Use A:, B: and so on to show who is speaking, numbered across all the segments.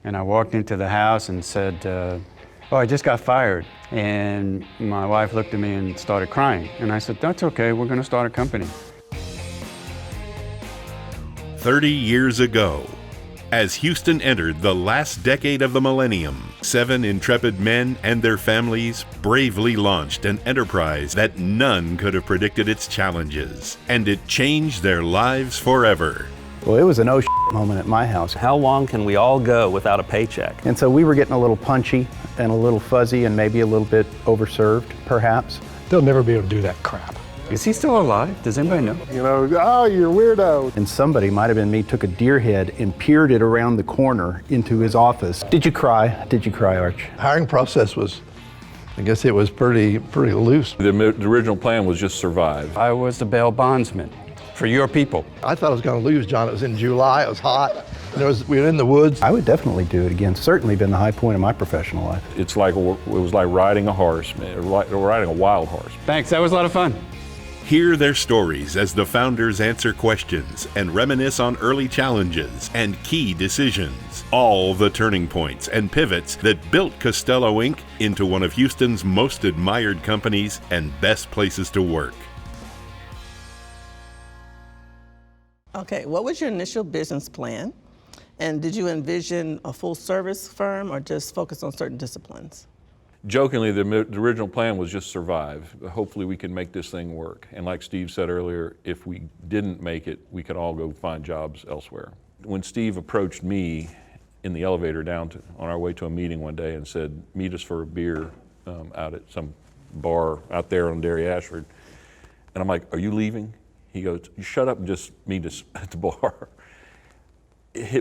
A: And I walked into the house and said, oh, I just got fired. And my wife looked at me and started crying. And I said, that's okay, we're going to start a company.
B: 30 years ago, as Houston entered the last decade of the millennium, 7 intrepid men and their families bravely launched an enterprise that none could have predicted its challenges, and it changed their lives forever.
C: Well, it was an oh shit moment at my house.
D: How long can we all go without a paycheck?
C: And so we were getting a little punchy and a little fuzzy and maybe a little bit overserved, perhaps.
E: They'll never be able to do that crap.
A: Is he still alive? Does anybody know?
E: You know, oh, you're a weirdo.
C: And somebody, might have been me, took a deer head and peered it around the corner into his office. Did you cry? Did you cry, Arch?
F: Hiring process was, I guess it was pretty loose.
G: The original plan was just survive.
A: I was the bail bondsman for your people.
F: I thought I was going to lose, John. It was in July. It was hot. We were in the woods.
C: I would definitely do it again. Certainly been the high point of my professional life.
G: It was like riding a horse, man, riding a wild horse.
A: Thanks, that was a lot of fun.
B: Hear their stories as the founders answer questions and reminisce on early challenges and key decisions. All the turning points and pivots that built Costello Inc. into one of Houston's most admired companies and best places to work.
H: Okay, what was your initial business plan? And did you envision a full service firm or just focus on certain disciplines?
G: Jokingly, the original plan was just survive. Hopefully we can make this thing work. And like Steve said earlier, if we didn't make it, we could all go find jobs elsewhere. When Steve approached me in the elevator on our way to a meeting one day and said, meet us for a beer out at some bar out there on Derry Ashford. And I'm like, are you leaving? He goes, you shut up and just meet us at the bar.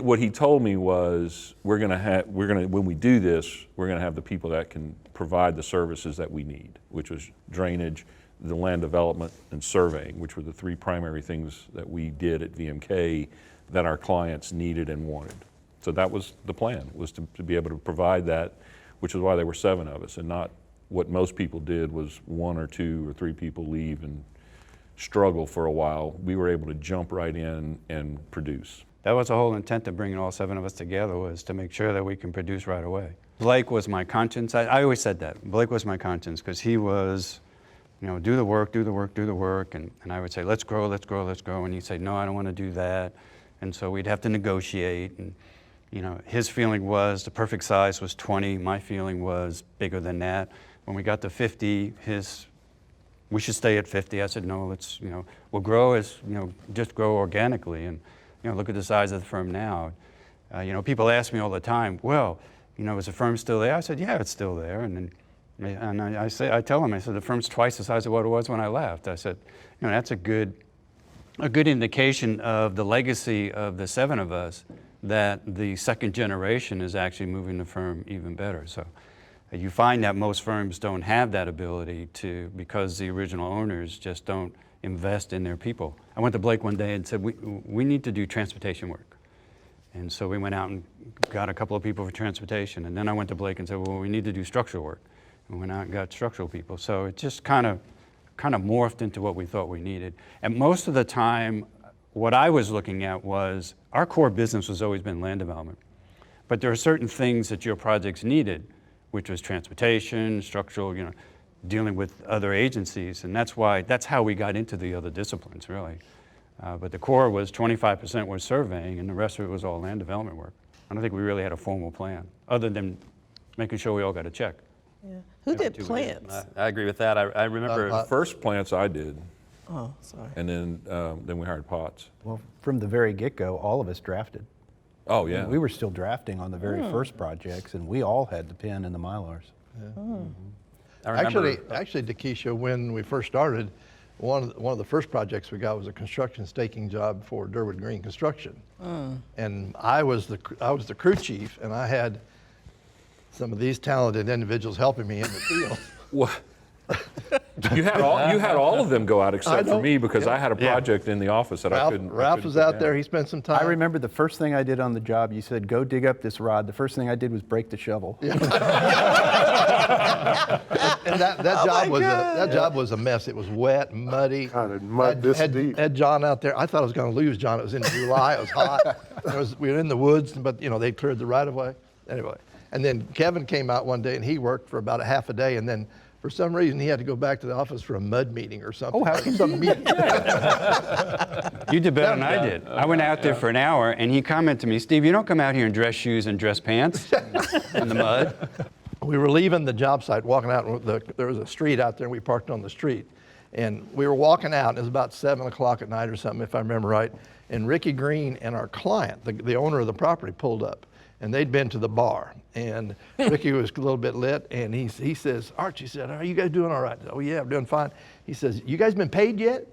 G: What he told me was, when we do this, we're gonna have the people that can provide the services that we need, which was drainage, the land development, and surveying, which were the 3 primary things that we did at VMK that our clients needed and wanted. So that was the plan, was to be able to provide that, which is why there were 7 of us, and not what most people did was 1 or 2 or 3 people leave and struggle for a while. We were able to jump right in and produce.
A: That was the whole intent of bringing all 7 of us together, was to make sure that we can produce right away. Blake was my conscience. I always said that. Blake was my conscience, because he was, do the work, and I would say, let's grow, and he'd say, no, I don't want to do that. And so we'd have to negotiate, and his feeling was the perfect size was 20. My feeling was bigger than that. When we got to 50, we should stay at 50. I said, no, let's, we'll grow just grow organically. And look at the size of the firm now. People ask me all the time, well, is the firm still there? I said, yeah, it's still there. And I tell them, I said, the firm's twice the size of what it was when I left. I said, that's a good indication of the legacy of the 7 of us, that the second generation is actually moving the firm even better. So you find that most firms don't have that ability because the original owners just don't invest in their people. I went to Blake one day and said, we need to do transportation work. And so we went out and got a couple of people for transportation. And then I went to Blake and said, well, we need to do structural work. And we went out and got structural people. So it just kind of morphed into what we thought we needed. And most of the time, what I was looking at was, our core business has always been land development. But there are certain things that your projects needed, which was transportation, structural, dealing with other agencies, and that's how we got into the other disciplines, really. But the core was 25% was surveying, and the rest of it was all land development work. I don't think we really had a formal plan, other than making sure we all got a check.
H: Yeah. Who did plants?
D: I agree with that. I remember.
G: First plants I did.
H: Oh, sorry.
G: And then we hired Potts.
C: Well, from the very get-go, all of us drafted.
G: Oh, yeah.
C: We were still drafting on the very first projects, and we all had the pen and the Mylars. Yeah.
H: Mm.
F: Actually, Dakisha, when we first started, one of the first projects we got was a construction staking job for Durwood Green Construction, and I was the crew chief, and I had some of these talented individuals helping me in the field.
G: What? You had all of them go out except for me, because I had a project in the office that I couldn't.
F: Ralph was out there. He spent some time.
C: I remember the first thing I did on the job. You said, "Go dig up this rod." The first thing I did was break the shovel.
F: Yeah. And that job was a mess. It was wet, muddy.
E: God, it mud this deep.
F: Had John out there. I thought I was going to lose John. It was in July. It was hot. We were in the woods, but they cleared the right of way. Anyway, and then Kevin came out one day and he worked for about a half a day, and then for some reason he had to go back to the office for a mud meeting or something.
C: Oh, how come?
F: Some meeting.
A: You did better than I did. I went out there for an hour, and he commented to me, Steve, you don't come out here in dress shoes and dress pants in the mud.
F: We were leaving the job site, walking out, and there was a street out there, and we parked on the street. And we were walking out, and it was about 7 o'clock at night or something, if I remember right, and Ricky Green and our client, the owner of the property, pulled up, and they'd been to the bar. And Ricky was a little bit lit, and he says, Archie said, are you guys doing all right? Oh, yeah, I'm doing fine. He says, you guys been paid yet?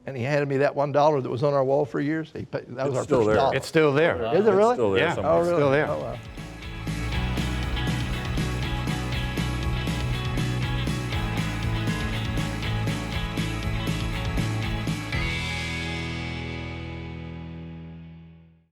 F: And he handed me that $1 that was on our wall for years. That was our
G: still
F: first
G: there.
F: dollar.
A: It's still there.
F: Is it really?
G: It's still there
A: Yeah.
G: somewhere.
F: Oh, really?
A: Still there.
F: Oh, wow.